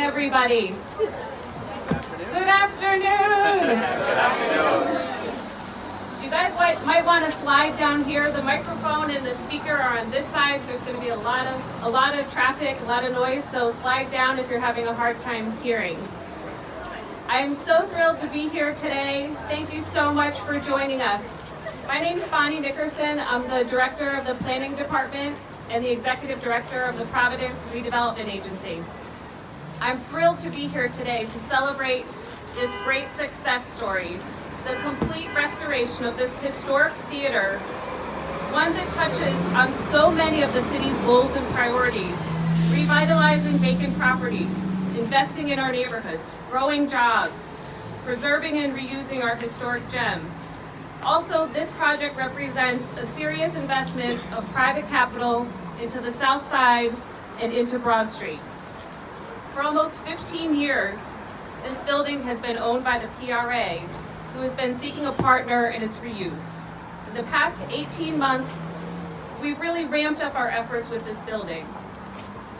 everybody. Good afternoon. Good afternoon. You guys might want to slide down here. The microphone and the speaker are on this side. There's going to be a lot of traffic, a lot of noise, so slide down if you're having a hard time hearing. I am so thrilled to be here today. Thank you so much for joining us. My name is Bonnie Nickerson. I'm the Director of the Planning Department and the Executive Director of the Providence Redevelopment Agency. I'm thrilled to be here today to celebrate this great success story, the complete restoration of this historic theater, one that touches on so many of the city's goals and priorities, revitalizing vacant properties, investing in our neighborhoods, growing jobs, preserving and reusing our historic gems. Also, this project represents a serious investment of private capital into the South Side and into Broad Street. For almost 15 years, this building has been owned by the PRA, who has been seeking a partner in its reuse. In the past 18 months, we've really ramped up our efforts with this building.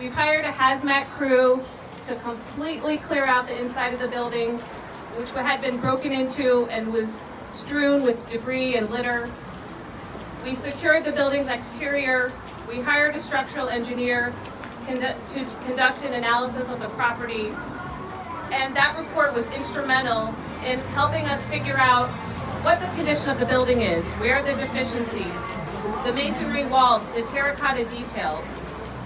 We've hired a hazmat crew to completely clear out the inside of the building, which had been broken into and was strewn with debris and litter. We secured the building's exterior. We hired a structural engineer to conduct an analysis of the property. And that report was instrumental in helping us figure out what the condition of the building is, where are the deficiencies, the masonry walls, the terracotta details.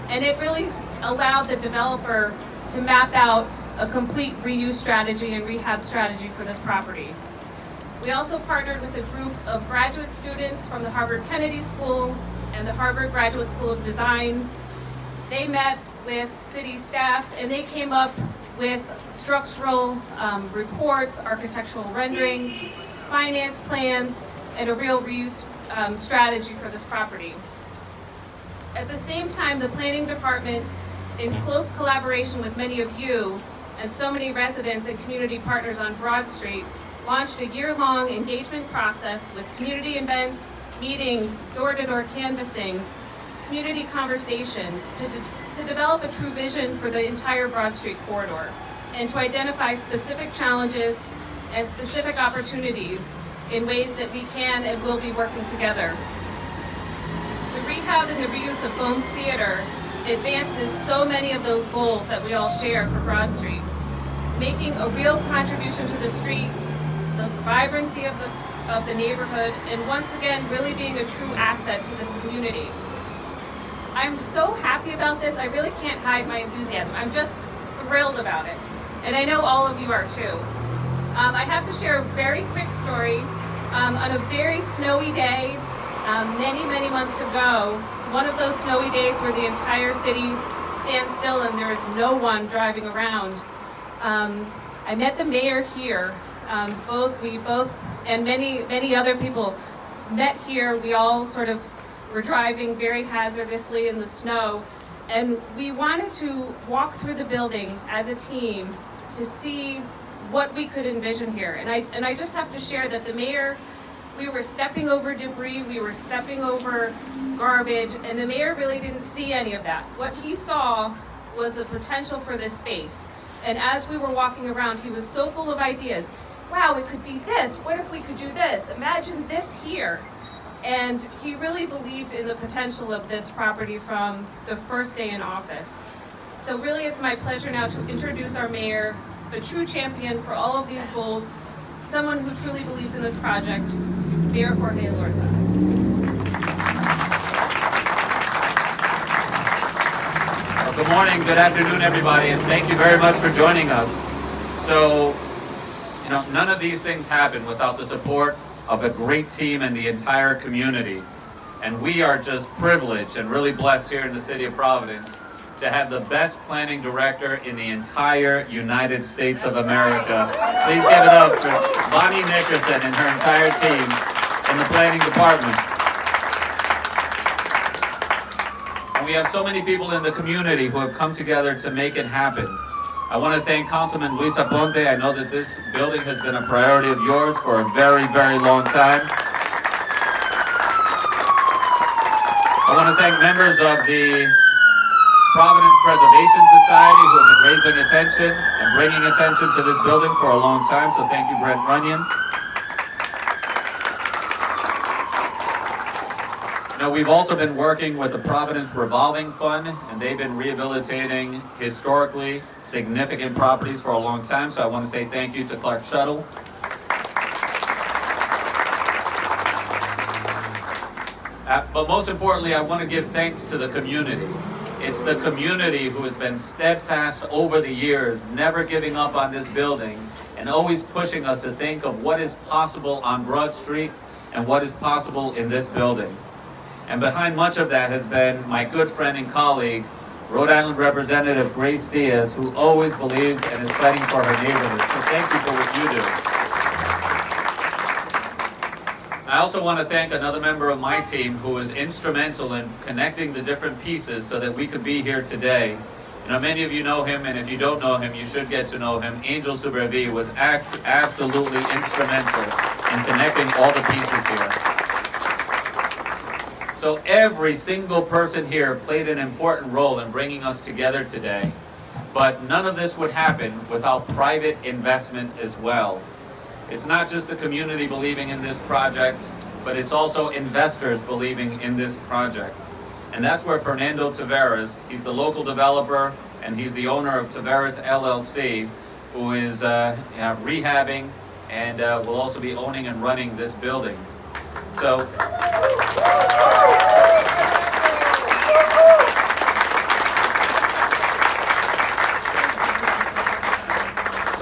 And it really allowed the developer to map out a complete reuse strategy and rehab strategy for this property. We also partnered with a group of graduate students from the Harvard Kennedy School and the Harvard Graduate School of Design. They met with city staff and they came up with structural reports, architectural renderings, finance plans, and a real reuse strategy for this property. At the same time, the planning department, in close collaboration with many of you and so many residents and community partners on Broad Street, launched a year-long engagement process with community events, meetings, door-to-door canvassing, community conversations to develop a true vision for the entire Broad Street corridor and to identify specific challenges and specific opportunities in ways that we can and will be working together. The rehab and the reuse of Bomes Theater advances so many of those goals that we all share for Broad Street, making a real contribution to the street, the vibrancy of the neighborhood, and once again, really being a true asset to this community. I'm so happy about this. I really can't hide my enthusiasm. I'm just thrilled about it. And I know all of you are too. I have to share a very quick story. On a very snowy day, many months ago, one of those snowy days where the entire city stands still and there is no one driving around, I met the mayor here. We both and many other people met here. We all sort of were driving very hazardously in the snow, and we wanted to walk through the building as a team to see what we could envision here. And I just have to share that the mayor, we were stepping over debris, we were stepping over garbage, and the mayor really didn't see any of that. What he saw was the potential for this space. And as we were walking around, he was so full of ideas. Wow, it could be this. What if we could do this? Imagine this here. And he really believed in the potential of this property from the first day in office. So really, it's my pleasure now to introduce our mayor, the true champion for all of these goals, someone who truly believes in this project, Mayor Jorge Elorza. Well, good morning, good afternoon, everybody, and thank you very much for joining us. So, none of these things happen without the support of a great team and the entire community. And we are just privileged and really blessed here in the city of Providence to have the best planning director in the entire United States of America. Please give it up for Bonnie Nickerson and her entire team in the planning department. And we have so many people in the community who have come together to make it happen. I want to thank Councilwoman Lisa Baldelli-Hunt. I know that this building has been a priority of yours for a very, very long time. I want to thank members of the Providence Preservation Society who have been raising a attention and bringing attention to this building for a long time, so thank you, Brent Runyon. Now, we've also been working with the Providence Revolving Fund, and they've been rehabilitating historically significant properties for a long time, so I want to say thank you to Clark Shuttle. But most importantly, I want to give thanks to the community. It's the community who has been steadfast over the years, never giving up on this building, and always pushing us to think of what is possible on Broad Street and what is possible in this building. And behind much of that has been my good friend and colleague, Rhode Island Representative Grace Diaz, who always believes and is fighting for her neighborhood. So thank you for what you do. I also want to thank another member of my team who was instrumental in connecting the different pieces so that we could be here today. You know, many of you know him, and if you don't know him, you should get to know him. Angel Subira was absolutely instrumental in connecting all the pieces here. So every single person here played an important role in bringing us together today. But none of this would happen without private investment as well. It's not just the community believing in this project, but it's also investors believing in this project. And that's where Fernando Tavares, he's the local developer, and he's the owner of Taveras LLC, who is rehabbing and will also be owning and running this building. So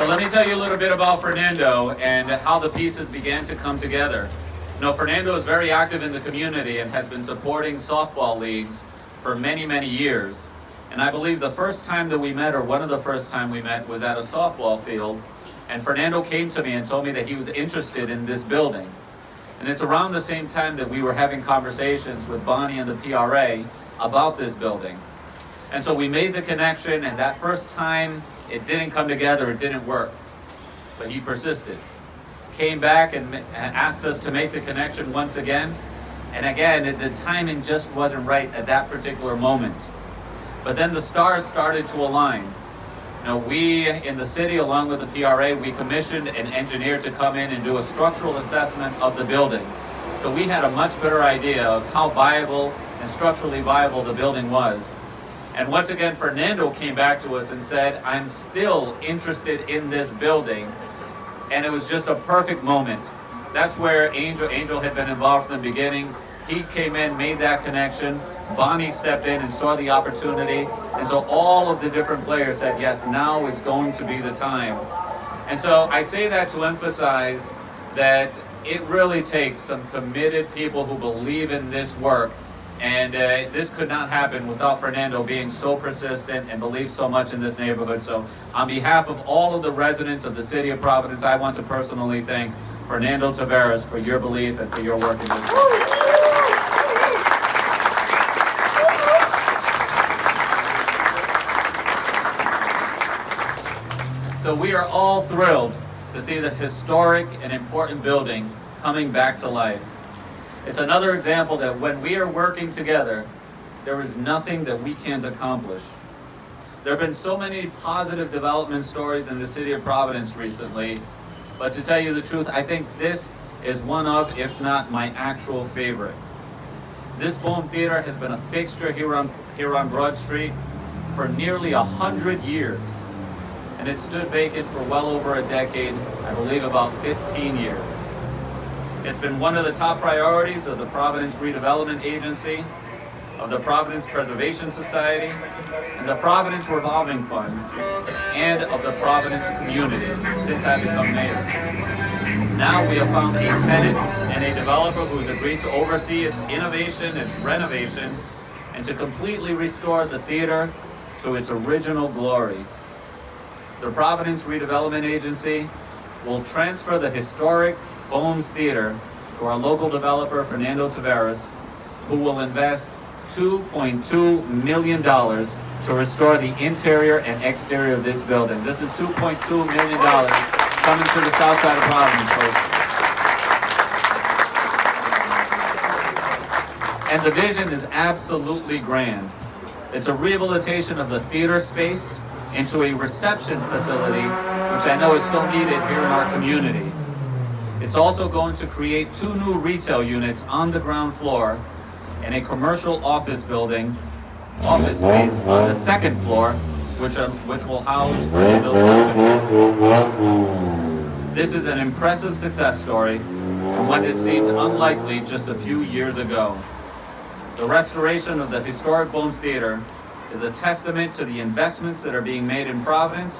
let me tell you a little bit about Fernando and how the pieces began to come together. You know, Fernando is very active in the community and has been supporting softball leagues for many, many years. And I believe the first time that we met, or one of the first time we met, was at a softball field. And Fernando came to me and told me that he was interested in this building. And it's around the same time that we were having conversations with Bonnie and the PRA about this building. And so we made the connection, and that first time it didn't come together, it didn't work. But he persisted. Came back and asked us to make the connection once again. And again, the timing just wasn't right at that particular moment. But then the stars started to align. You know, we in the city, along with the PRA, we commissioned an engineer to come in and do a structural assessment of the building. So we had a much better idea of how viable and structurally viable the building was. And once again, Fernando came back to us and said, I'm still interested in this building. And it was just a perfect moment. That's where Angel had been involved from the beginning. He came in, made that connection. Bonnie stepped in and saw the opportunity. And so all of the different players said, yes, now is going to be the time. And so I say that to emphasize that it really takes some committed people who believe in this work. And this could not happen without Fernando being so persistent and believes so much in this neighborhood. So on behalf of all of the residents of the city of Providence, I want to personally thank Fernando Taveras for your belief and for your work in this work. So we are all thrilled to see this historic and important building coming back to life. It's another example that when we are working together, there is nothing that we can't accomplish. There have been so many positive development stories in the city of Providence recently, but to tell you the truth, I think this is one of, if not my actual favorite. This Bomes Theater has been a fixture here on Broad Street for nearly 100 years. And it stood vacant for well over a decade, I believe about 15 years. It's been one of the top priorities of the Providence Redevelopment Agency, of the Providence Preservation Society, and the Providence Revolving Fund, and of the Providence community since I've become mayor. Now we have found a tenant and a developer who has agreed to oversee its innovation, its renovation, and to completely restore the theater to its original glory. The Providence Redevelopment Agency will transfer the historic Bomes Theater to our local developer, Fernando Taveras, who will invest $2.2 million to restore the interior and exterior of this building. This is $2.2 million coming to the south side of Providence, folks. And the vision is absolutely grand. It's a rehabilitation of the theater space into a reception facility, which I know is so needed here in our community. It's also going to create 2 new retail units on the ground floor and a commercial office space on the 2nd floor, which will house those companies. This is an impressive success story from when it seemed unlikely just a few years ago. The restoration of the historic Bomes Theater is a testament to the investments that are being made in Providence,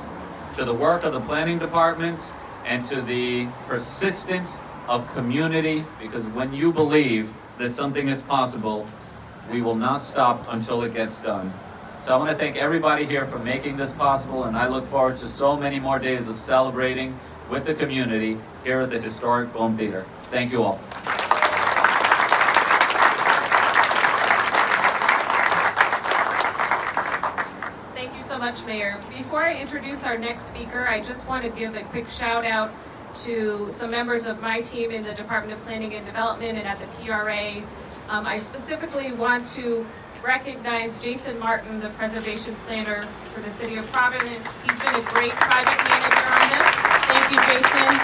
to the work of the planning department, and to the persistence of community, because when you believe that something is possible, we will not stop until it gets done. So I want to thank everybody here for making this possible, and I look forward to so many more days of celebrating with the community here at the historic Bomes Theater. Thank you all. Thank you so much, Mayor. Before I introduce our next speaker, I just want to give a quick shout out to some members of my team in the Department of Planning and Development and at the PRA. I specifically want to recognize Jason Martin, the preservation planner for the city of Providence. He's been a great project manager on this. Thank you, Jason.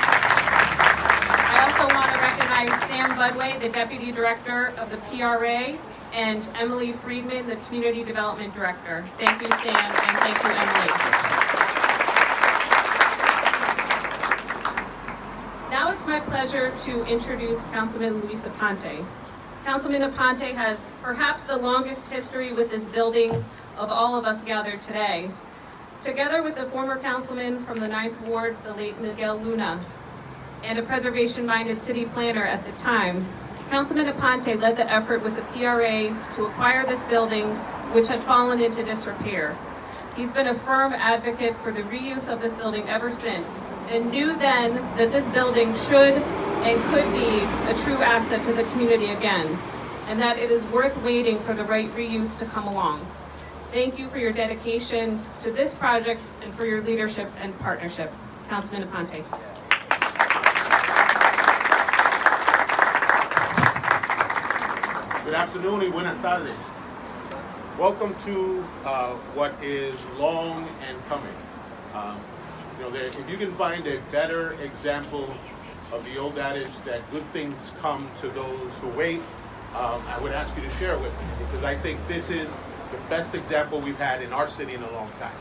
I also want to recognize Sam Budway, the deputy director of the PRA, and Emily Friedman, the community development director. Thank you, Sam, and thank you, Emily. Now it's my pleasure to introduce Councilman Lisa Baldelli-Hunt. Councilman Baldelli-Hunt has perhaps the longest history with this building of all of us gathered today. Together with the former councilman from the 9th Ward, the late Miguel Luna, and a preservation-minded city planner at the time, Councilman Baldelli-Hunt led the effort with the PRA to acquire this building, which had fallen into disrepair. He's been a firm advocate for the reuse of this building ever since, and knew then that this building should and could be a true asset to the community again, and that it is worth waiting for the right reuse to come along. Thank you for your dedication to this project and for your leadership and partnership. Councilman Baldelli-Hunt. Good afternoon y buenas tardes. Welcome to what is long and coming. If you can find a better example of the old adage that good things come to those who wait, I would ask you to share it with me, because I think this is the best example we've had in our city in a long time.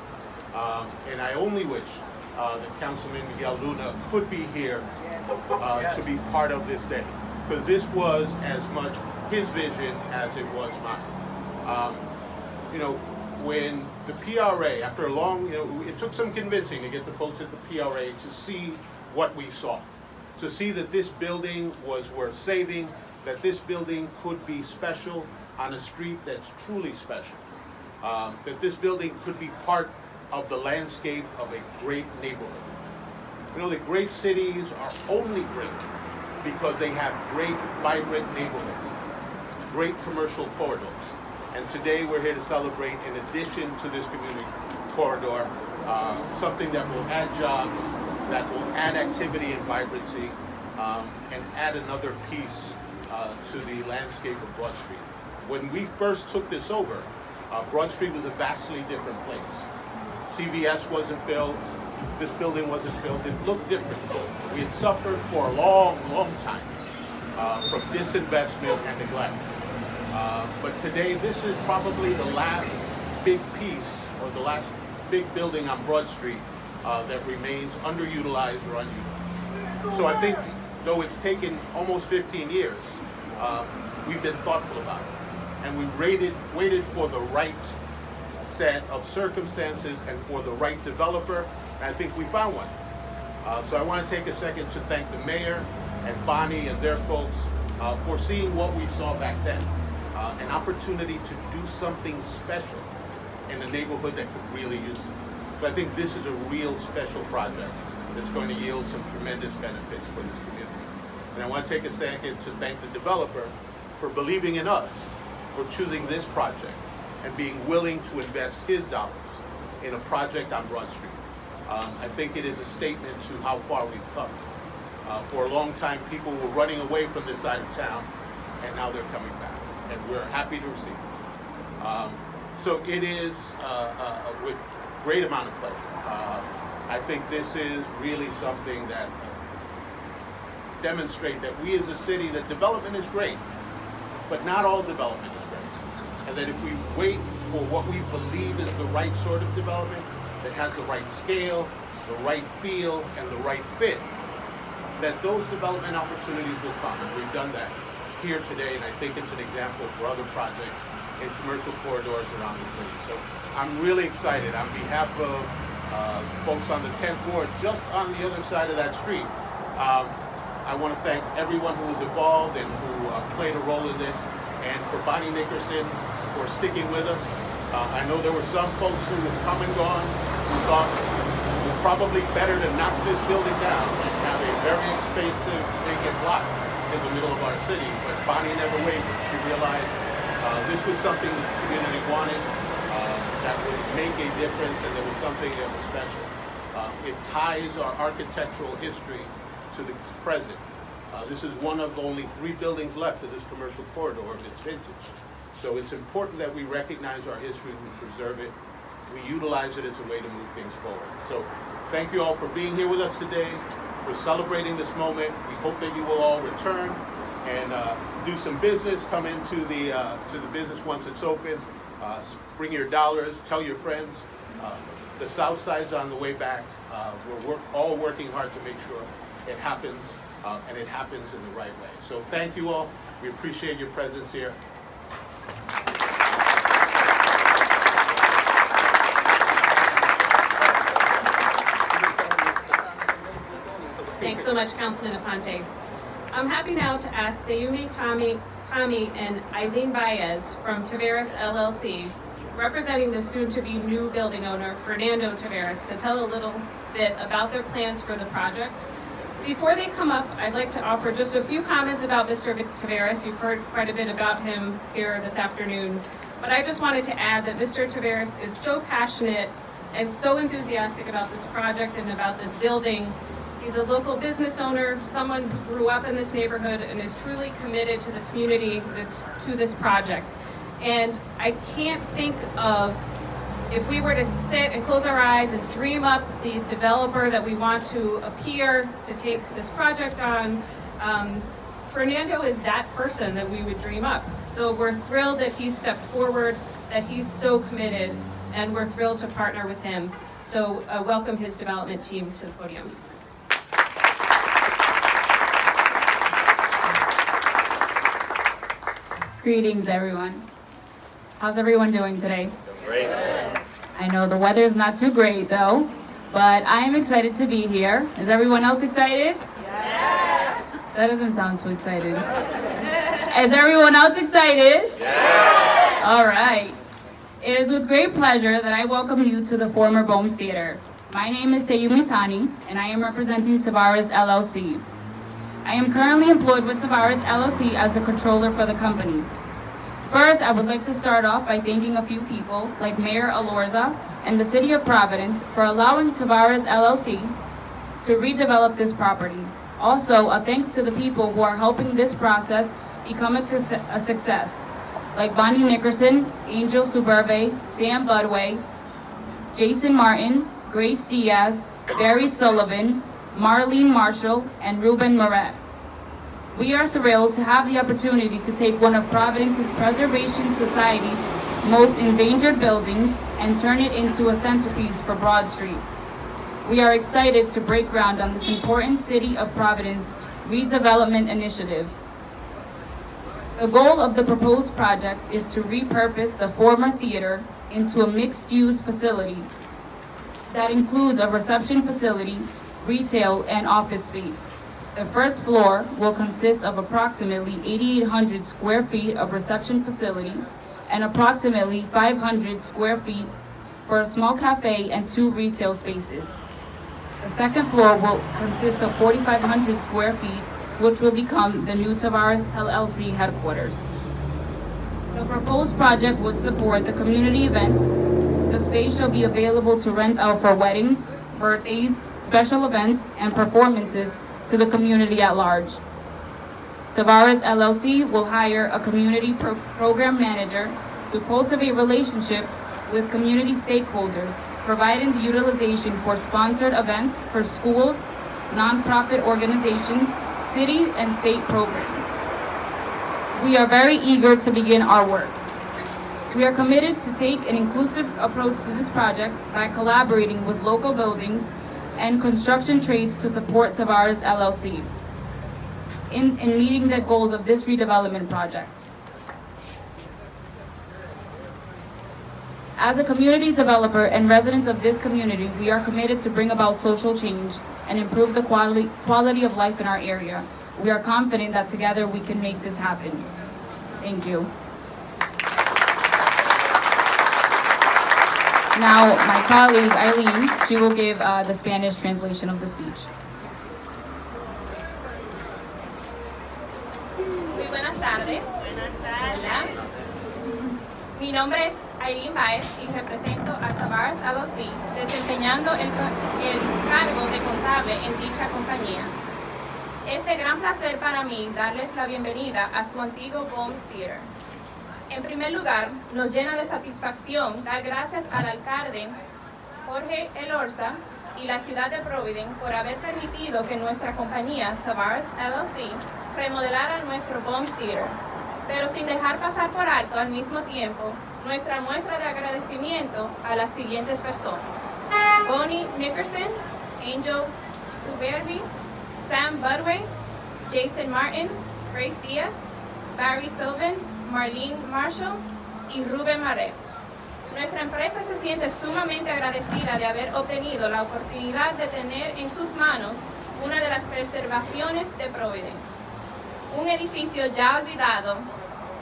And I only wish that Councilman Miguel Luna could be here to be part of this day, because this was as much his vision as it was mine. When the PRA, after a long, it took some convincing to get the folks at the PRA to see what we saw, to see that this building was worth saving, that this building could be special on a street that's truly special, that this building could be part of the landscape of a great neighborhood. The great cities are only great because they have great, vibrant neighborhoods, great commercial corridors. And today we're here to celebrate, in addition to this community corridor, something that will add jobs, that will add activity and vibrancy, and add another piece to the landscape of Broad Street. When we first took this over, Broad Street was a vastly different place. CVS wasn't built, this building wasn't built, it looked different. We had suffered for a long, long time from disinvestment and neglect. But today, this is probably the last big piece, or the last big building on Broad Street that remains underutilized or unused. So I think, though it's taken almost 15 years, we've been thoughtful about it. And we waited for the right set of circumstances and for the right developer, and I think we found one. So I want to take a second to thank the mayor and Bonnie and their folks for seeing what we saw back then. An opportunity to do something special in a neighborhood that could really use it. So I think this is a real special project that's going to yield some tremendous benefits for this community. And I want to take a second to thank the developer for believing in us, for choosing this project, and being willing to invest his dollars in a project on Broad Street. I think it is a statement to how far we've come. For a long time, people were running away from this side of town, and now they're coming back. And we're happy to receive it. So it is with great amount of pleasure. I think this is really something that demonstrates that we as a city, that development is great, but not all development is great. And that if we wait for what we believe is the right sort of development, that has the right scale, the right feel, and the right fit, that those development opportunities will come. And we've done that here today, and I think it's an example for other projects in commercial corridors around the city. So I'm really excited on behalf of folks on the 10th Ward, just on the other side of that street. I want to thank everyone who was involved and who played a role in this, and for Bonnie Nickerson for sticking with us. I know there were some folks who have come and gone who thought it was probably better to knock this building down and have a very expensive vacant lot in the middle of our city, but Bonnie never wavered. She realized this was something that the community wanted, that would make a difference, and there was something that was special. It ties our architectural history to the present. This is one of only 3 buildings left of this commercial corridor of its vintage. So it's important that we recognize our history, we preserve it, we utilize it as a way to move things forward. So thank you all for being here with us today, for celebrating this moment. We hope that you will all return and do some business, come into the business once it's open. Bring your dollars, tell your friends. The South Side's on the way back. We're all working hard to make sure it happens, and it happens in the right way. So thank you all. We appreciate your presence here. Thanks so much, Councilman Aponte. I'm happy now to ask Sayumi Tommy and Eileen Diaz from Taveras LLC, representing the soon-to-be new building owner, Fernando Taveras, to tell a little bit about their plans for the project. Before they come up, I'd like to offer just a few comments about Mr. Taveras. You've heard quite a bit about him here this afternoon, but I just wanted to add that Mr. Taveras is so passionate and so enthusiastic about this project and about this building. He's a local business owner, someone who grew up in this neighborhood and is truly committed to the community, to this project. And I can't think of, if we were to sit and close our eyes and dream up the developer that we want to appear to take this project on, Fernando is that person that we would dream up. So we're thrilled that he stepped forward, that he's so committed, and we're thrilled to partner with him. So welcome his development team to the podium. Greetings, everyone. How's everyone doing today? Great. I know the weather is not too great, though, but I am excited to be here. Is everyone else excited? Yes! That doesn't sound too excited. Is everyone else excited? Yes! All right. It is with great pleasure that I welcome you to the former Bomes Theater. My name is Sayumi Tani, and I am representing Taveras LLC. I am currently employed with Taveras LLC as the controller for the company. First, I would like to start off by thanking a few people, like Mayor Elorza and the City of Providence, for allowing Taveras LLC to redevelop this property. Also, a thanks to the people who are helping this process become a success, like Bonnie Nickerson, Angel Subira, Sam Budway, Jason Martin, Grace Diaz, Barry Sullivan, Marlene Marshall, and Ruben Moret. We are thrilled to have the opportunity to take one of Providence's Preservation Society's most endangered buildings and turn it into a centerpiece for Broad Street. We are excited to break ground on this important City of Providence redevelopment initiative. The goal of the proposed project is to repurpose the former theater into a mixed-use facility that includes a reception facility, retail, and office space. The first floor will consist of approximately 8,800 square feet of reception facility and approximately 500 square feet for a small cafe and 2 retail spaces. The second floor will consist of 4,500 square feet, which will become the new Taveras LLC headquarters. The proposed project would support the community events. The space shall be available to rent out for weddings, birthdays, special events, and performances to the community at large. Taveras LLC will hire a community program manager to cultivate relationship with community stakeholders providing the utilization for sponsored events for schools, nonprofit organizations, city and state programs. We are very eager to begin our work. We are committed to take an inclusive approach to this project by collaborating with local buildings and construction trades to support Tavares LLC in meeting the goals of this redevelopment project. As a community developer and residents of this community, we are committed to bring about social change and improve the quality of life in our area. We are confident that together we can make this happen. Thank you. Now, my colleague Eileen, she will give the Spanish translation of the speech. Muy buenas tardes. Hola. Mi nombre es Eileen Baez y represento a Tavares LLC, desempeñando el cargo de contable en dicha compañía. Es de gran placer para mí darles la bienvenida a su antiguo Bomes Theater. En primer lugar, nos llena de satisfacción dar gracias al alcalde Jorge Elorza y la ciudad de Providence por haber permitido que nuestra compañía, Tavares LLC, remodelara nuestro Bomes Theater, pero sin dejar pasar por alto al mismo tiempo nuestra muestra de agradecimiento a las siguientes personas: Bonnie Nickerson, Angel Subira, Sam Budway, Jason Martin, Grace Diaz, Barry Sylvan, Marlene Marshall y Rubén Maré. Nuestra empresa se siente sumamente agradecida de haber obtenido la oportunidad de tener en sus manos una de las preservaciones de Providence, un edificio ya olvidado,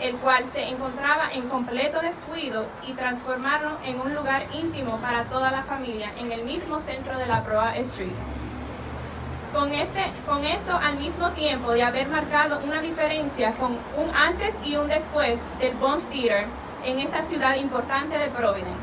el cual se encontraba en completo descuido, y transformarlo en un lugar íntimo para toda la familia en el mismo centro de la Broad Street. Con esto al mismo tiempo de haber marcado una diferencia con un antes y un después del Bomes Theater en esta ciudad importante de Providence.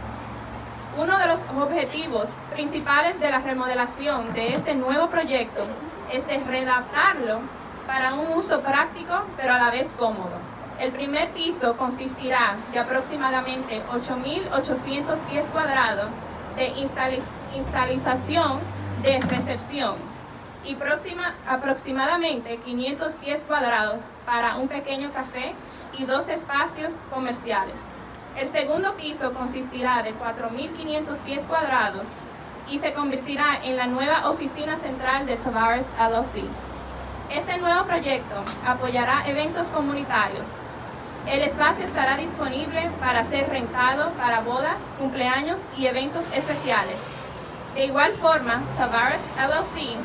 Uno de los objetivos principales de la remodelación de este nuevo proyecto es de readaptarlo para un uso práctico pero a la vez cómodo. El primer piso consistirá de aproximadamente 8.800 pies cuadrados de instalación de recepción y aproximadamente 500 pies cuadrados para un pequeño café y 2 espacios comerciales. El segundo piso consistirá de 4.500 pies cuadrados y se convertirá en la nueva oficina central de Tavares LLC. Este nuevo proyecto apoyará eventos comunitarios. El espacio estará disponible para ser rentado para bodas, cumpleaños y eventos especiales. De igual forma, Tavares LLC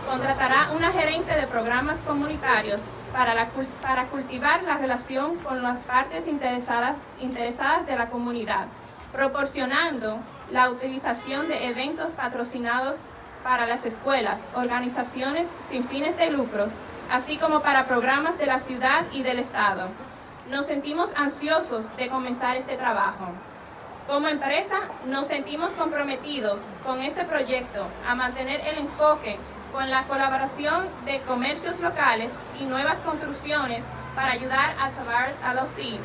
contratará una gerente de programas comunitarios para cultivar la relación con las partes interesadas de la comunidad, proporcionando la utilización de eventos patrocinados para las escuelas, organizaciones sin fines de lucro, así como para programas de la ciudad y del estado. Nos sentimos ansiosos de comenzar este trabajo. Como empresa, nos sentimos comprometidos con este proyecto a mantener el enfoque con la colaboración de comercios locales y nuevas construcciones para ayudar a Tavares LLC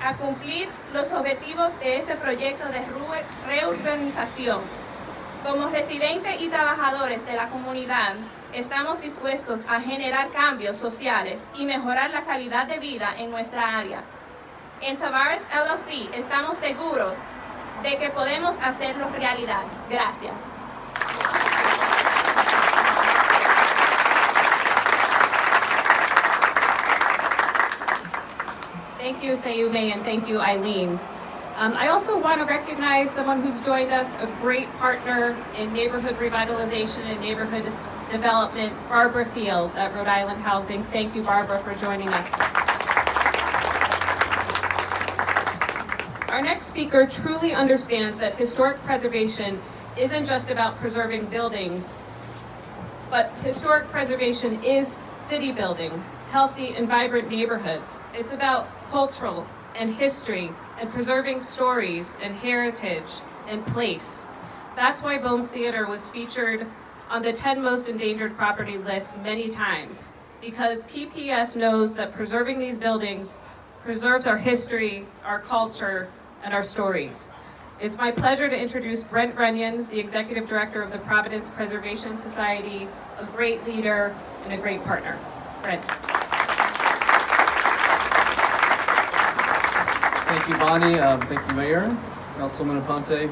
a cumplir los objetivos de este proyecto de reurbanización. Como residentes y trabajadores de la comunidad, estamos dispuestos a generar cambios sociales y mejorar la calidad de vida en nuestra área. En Tavares LLC estamos seguros de que podemos hacerlo realidad. Gracias. Thank you, Sayume, and thank you, Eileen. I also want to recognize someone who's joined us, a great partner in neighborhood revitalization and neighborhood development, Barbara Fields at Rhode Island Housing. Thank you, Barbara, for joining us. Our next speaker truly understands that historic preservation isn't just about preserving buildings, but historic preservation is city building, healthy and vibrant neighborhoods. It's about cultural and history and preserving stories and heritage and place. That's why Bomes Theater was featured on the 10 most endangered property list many times, because PPS knows that preserving these buildings preserves our history, our culture, and our stories. It's my pleasure to introduce Brent Runyon, the Executive Director of the Providence Preservation Society, a great leader and a great partner. Brent. Thank you, Bonnie. Thank you, Mayor, Councilwoman Aponte.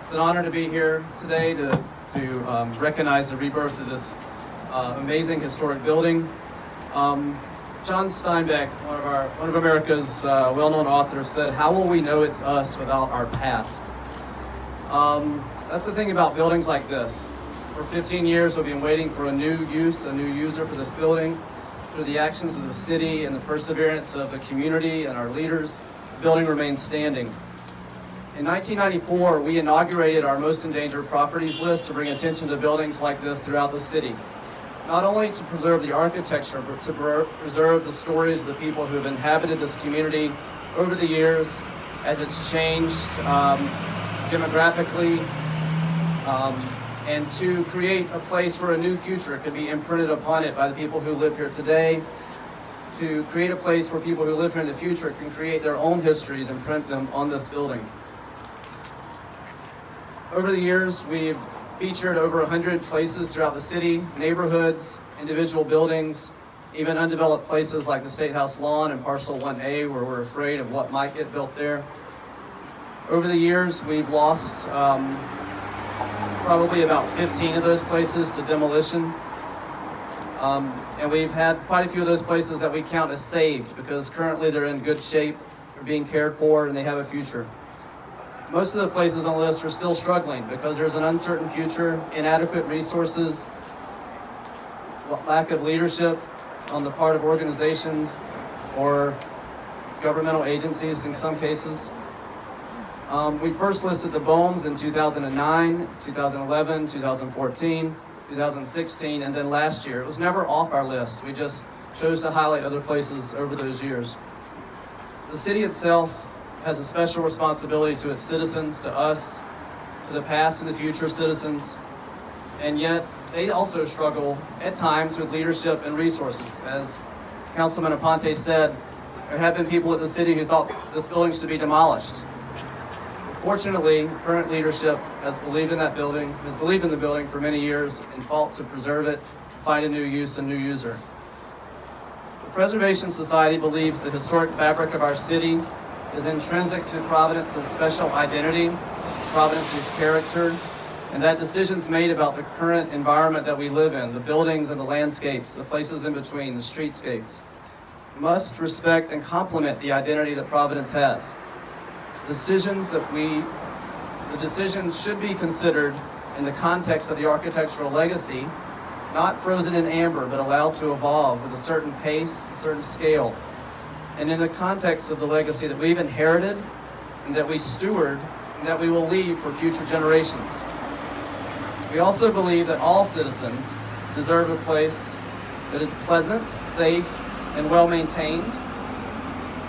It's an honor to be here today to recognize the rebirth of this amazing historic building. John Steinbeck, one of America's well-known authors, said, "How will we know it's us without our past?" That's the thing about buildings like this. For 15 years, we've been waiting for a new use, a new user for this building. Through the actions of the city and the perseverance of the community and our leaders, the building remains standing. In 1994, we inaugurated our most endangered properties list to bring attention to buildings like this throughout the city. Not only to preserve the architecture, but to preserve the stories of the people who have inhabited this community over the years as it's changed demographically, and to create a place where a new future could be imprinted upon it by the people who live here today, to create a place where people who live here in the future can create their own histories and print them on this building. Over the years, we've featured over 100 places throughout the city, neighborhoods, individual buildings, even undeveloped places like the State House lawn and Parcel 1A, where we're afraid of what might get built there. Over the years, we've lost probably about 15 of those places to demolition. And we've had quite a few of those places that we count as saved because currently they're in good shape, they're being cared for, and they have a future. Most of the places on the list are still struggling because there's an uncertain future, inadequate resources, lack of leadership on the part of organizations or governmental agencies in some cases. We first listed the Bomes in 2009, 2011, 2014, 2016, and then last year. It was never off our list. We just chose to highlight other places over those years. The city itself has a special responsibility to its citizens, to us, to the past and the future citizens, and yet they also struggle at times with leadership and resources. As Councilman Aponte said, there have been people at the city who thought this building should be demolished. Fortunately, current leadership has believed in that building, has believed in the building for many years and fought to preserve it, find a new use and new user. The Preservation Society believes the historic fabric of our city is intrinsic to Providence's special identity, Providence's character, and that decisions made about the current environment that we live in, the buildings and the landscapes, the places in between, the streetscapes, must respect and complement the identity that Providence has. The decisions should be considered in the context of the architectural legacy, not frozen in amber, but allowed to evolve with a certain pace, a certain scale, and in the context of the legacy that we've inherited and that we steward and that we will leave for future generations. We also believe that all citizens deserve a place that is pleasant, safe, and well-maintained,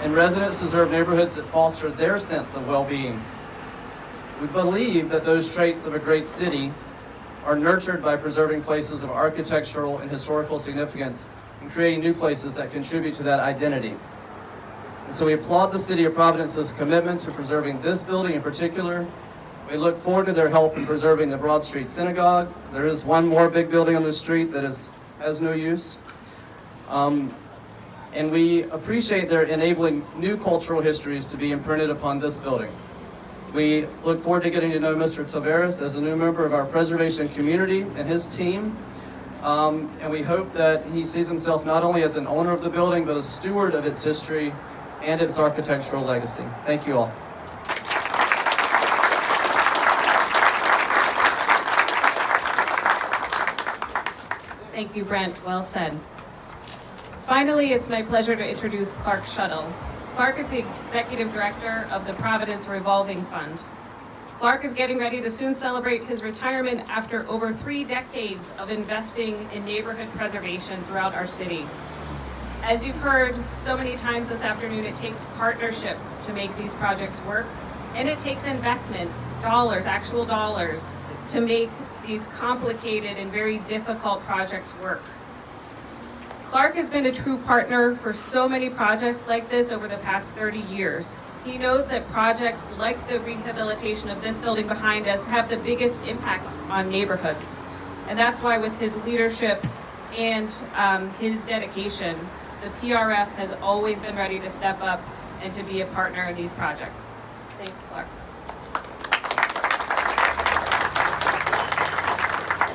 and residents deserve neighborhoods that foster their sense of well-being. We believe that those traits of a great city are nurtured by preserving places of architectural and historical significance and creating new places that contribute to that identity. And so we applaud the City of Providence's commitment to preserving this building in particular. We look forward to their help in preserving the Broad Street Synagogue. There is one more big building on the street that has no use. And we appreciate their enabling new cultural histories to be imprinted upon this building. We look forward to getting to know Mr. Tavares as a new member of our preservation community and his team. And we hope that he sees himself not only as an owner of the building, but a steward of its history and its architectural legacy. Thank you all. Thank you, Brent. Well said. Finally, it's my pleasure to introduce Clark Shuttle. Clark is the Executive Director of the Providence Revolving Fund. Clark is getting ready to soon celebrate his retirement after over 3 decades of investing in neighborhood preservation throughout our city. As you've heard so many times this afternoon, it takes partnership to make these projects work, and it takes investment, dollars, actual dollars, to make these complicated and very difficult projects work. Clark has been a true partner for so many projects like this over the past 30 years. He knows that projects like the rehabilitation of this building behind us have the biggest impact on neighborhoods. And that's why with his leadership and his dedication, the PRF has always been ready to step up and to be a partner in these projects. Thanks, Clark.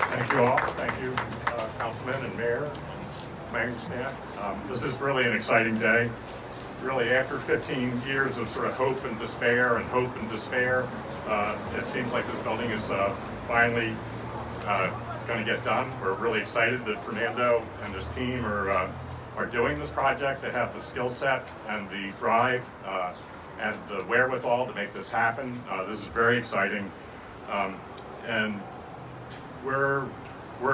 Thank you all. Thank you, Councilman and Mayor and Mayor staff. This is really an exciting day. Really, after 15 years of sort of hope and despair, it seems like this building is finally going to get done. We're really excited that Fernando and his team are doing this project. They have the skill set and the drive and the wherewithal to make this happen. This is very exciting, and we're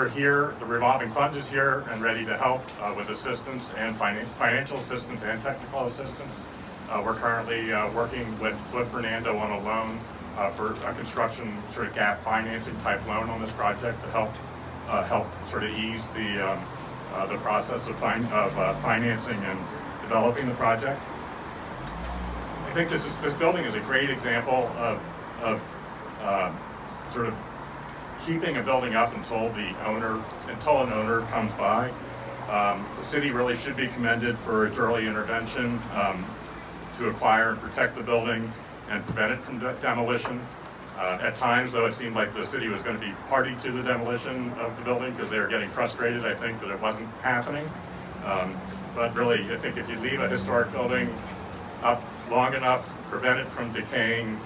here. The revolving fund is here and ready to help with assistance and financial assistance and technical assistance. We're currently working with Fernando on a loan for a construction sort of gap financing type loan on this project to help sort of ease the process of financing and developing the project. I think this building is a great example of sort of keeping a building up until an owner comes by. The city really should be commended for its early intervention to acquire and protect the building and prevent it from demolition. At times, though, it seemed like the city was going to be party to the demolition of the building because they were getting frustrated, I think, that it wasn't happening. But really, I think if you leave a historic building up long enough, prevent it from decaying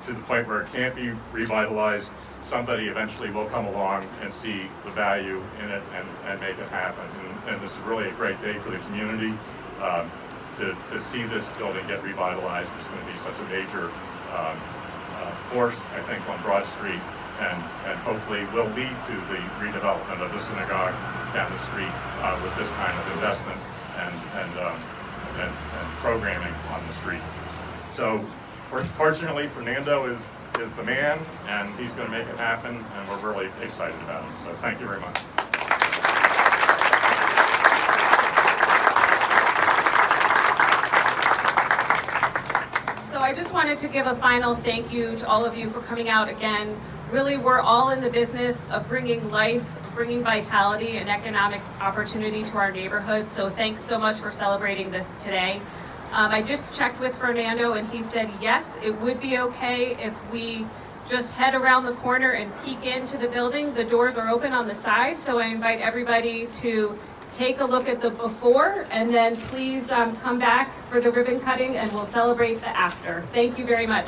to the point where it can't be revitalized, somebody eventually will come along and see the value in it and make it happen. And this is really a great day for the community to see this building get revitalized. It's going to be such a major force, I think, on Broad Street, and hopefully will lead to the redevelopment of the synagogue down the street with this kind of investment and programming on the street. So fortunately, Fernando is the man, and he's going to make it happen, and we're really excited about it. So thank you very much. So I just wanted to give a final thank you to all of you for coming out again. Really, we're all in the business of bringing life, of bringing vitality and economic opportunity to our neighborhood. So thanks so much for celebrating this today. I just checked with Fernando, and he said, yes, it would be okay if we just head around the corner and peek into the building. The doors are open on the side, so I invite everybody to take a look at the before, and then please come back for the ribbon cutting, and we'll celebrate the after. Thank you very much.